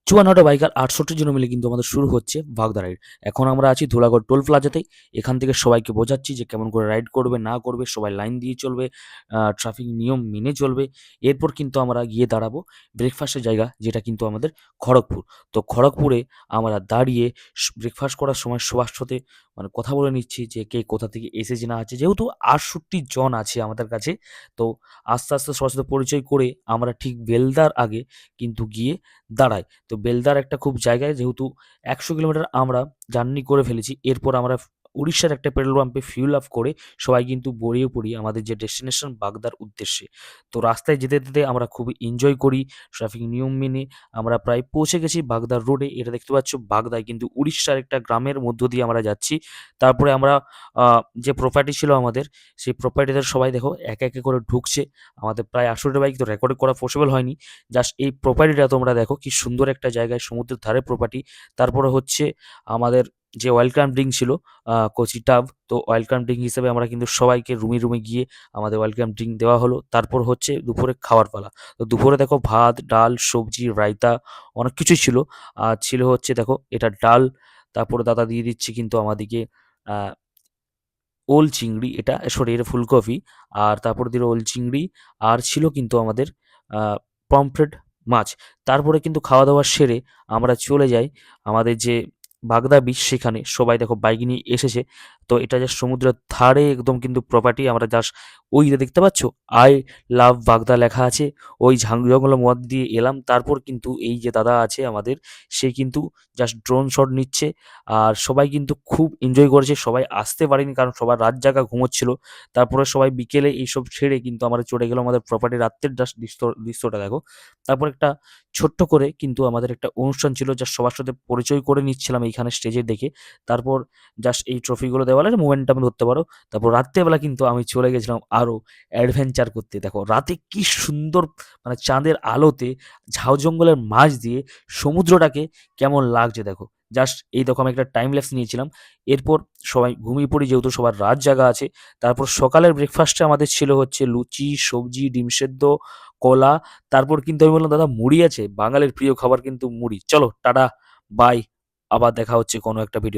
চুয়ান্নটা bike আর ৬৮ জন মিলে কিন্তু আমাদের শুরু হচ্ছে বাগদা রাইড। এখন আমরা আছি ধুলাগড় টোল প্লাজাতেই। এখান থেকে সবাইকে বোঝাচ্ছি যে কেমন করে রাইড করবে না করবে, সবাই লাইন দিয়ে চলবে, ট্রাফিক নিয়ম মেনে চলবে। এরপর কিন্তু আমরা গিয়ে দাঁড়াবো ব্রেকফাস্টের জায়গা, যেটা কিন্তু আমাদের খড়গপুর। তো খড়গপুরে আমরা দাঁড়িয়ে ব্রেকফাস্ট করার সময় সবার সাথে মানে কথা বলে নিচ্ছি যে কে কোথা থেকে এসেছে না আছে। যেহেতু ৬৮ জন আছে আমাদের কাছে, তো আস্তে, আস্তে সবার সাথে পরিচয় করে আমরা ঠিক বেলদার আগে কিন্তু গিয়ে দাঁড়াই। তো বেলদার একটা খুব জায়গায়, যেহেতু ১০০ কিলোমিটার আমরা জার্নি করে ফেলেছি, এরপর আমরা উড়িষ্যার একটা পেট্রোল পাম্পে ফিউল আপ করে সবাই কিন্তু বেরিয়ে পড়ি আমাদের যে ডেস্টিনেশন বাগদার উদ্দেশ্যে। তো রাস্তায় যেতে, যেতে আমরা খুবই এনজয় করি ট্রাফিক নিয়ম মেনে। আমরা প্রায় পৌঁছে গেছি বাগদার রোডে। এটা দেখতে পাচ্ছ বাগদায় কিন্তু উড়িষ্যার একটা গ্রামের মধ্য দিয়ে আমরা যাচ্ছি। তারপরে আমরা আ যে প্রপার্টি ছিল আমাদের, সেই প্রপার্টিতে সবাই দেখো একে, একে করে ঢুকছে। আমাদের প্রায় ৮০ টা বাইক, তো রেকর্ড করা পসিবল হয়নি। জাস্ট এই প্রপার্টিটা তোমরা দেখো কি সুন্দর একটা জায়গায়, সমুদ্রের ধারে প্রপার্টি। তারপরে হচ্ছে আমাদের যে ওয়েলকাম ড্রিঙ্ক ছিল কচি টাব, তো ওয়েলকাম ড্রিঙ্ক হিসেবে আমরা কিন্তু সবাইকে রুমে, রুমে গিয়ে আমাদের ওয়েলকাম ড্রিঙ্ক দেওয়া হলো। তারপর হচ্ছে দুপুরে খাওয়ার পালা। তো দুপুরে দেখো ভাত, ডাল, সবজি, রায়তা অনেক কিছুই ছিল। আর ছিল হচ্ছে দেখো এটা ডাল, তারপরে দাদা দিয়ে দিচ্ছে কিন্তু আমাদেরকে আ ওল চিংড়ি, এটা সরি এটা ফুলকপি। আর তারপরে দিল ওল চিংড়ি, আর ছিল কিন্তু আমাদের আ পমফ্রেট মাছ। তারপরে কিন্তু খাওয়া-দাওয়া সেরে আমরা চলে যাই আমাদের যে বাগদা বিচ, সেখানে সবাই দেখো বাইক নিয়ে এসেছে। তো এটা জাস্ট সমুদ্রের ধারে একদম কিন্তু প্রপার্টি। আমরা জাস্ট ওই যে দেখতে পাচ্ছ আই লাভ বাগদা লেখা আছে, ওই জঙ্গলের মধ্য দিয়ে এলাম। তারপর কিন্তু এই যে দাদা আছে আমাদের, সে কিন্তু জাস্ট ড্রোন শট নিচ্ছে। আর সবাই কিন্তু খুব এনজয় করেছে। সবাই আসতে পারেনি কারণ সবার রাত জাগা ঘুমোচ্ছিল। তারপরে সবাই বিকেলে এইসব ছেড়ে কিন্তু আমরা চলে গেলাম আমাদের প্রপার্টি। রাত্রের জাস্ট দৃশ্যটা দেখো। তারপর একটা ছোট্ট করে কিন্তু আমাদের একটা অনুষ্ঠান ছিল, জাস্ট সবার সাথে পরিচয় করে নিচ্ছিলাম এইখানে স্টেজে দেখে। তারপর জাস্ট এই ট্রফিগুলো দেওয়া হলে মোমেন্টাম ধরতে পারো। তারপর রাত্রেবেলা কিন্তু আমি চলে গেছিলাম আরো অ্যাডভেঞ্চার করতে। দেখো রাতে কি সুন্দর, মানে চাঁদের আলোতে ঝাউ জঙ্গলের মাঝ দিয়ে সমুদ্রটাকে কেমন লাগছে দেখো। জাস্ট এই দেখো আমি একটা টাইম ল্যাপস নিয়েছিলাম। এরপর সবাই ঘুমিয়ে পড়ি যেহেতু সবার রাত জাগা আছে। তারপর সকালের ব্রেকফাস্টে আমাদের ছিল হচ্ছে লুচি, সবজি, ডিম সেদ্ধ, কলা। তারপর কিন্তু আমি বললাম, "দাদা মুড়ি আছে?" বাঙালির প্রিয় খাবার কিন্তু মুড়ি। চলো টাটা, বাই। আবার দেখা হচ্ছে কোনো একটা ভিডিও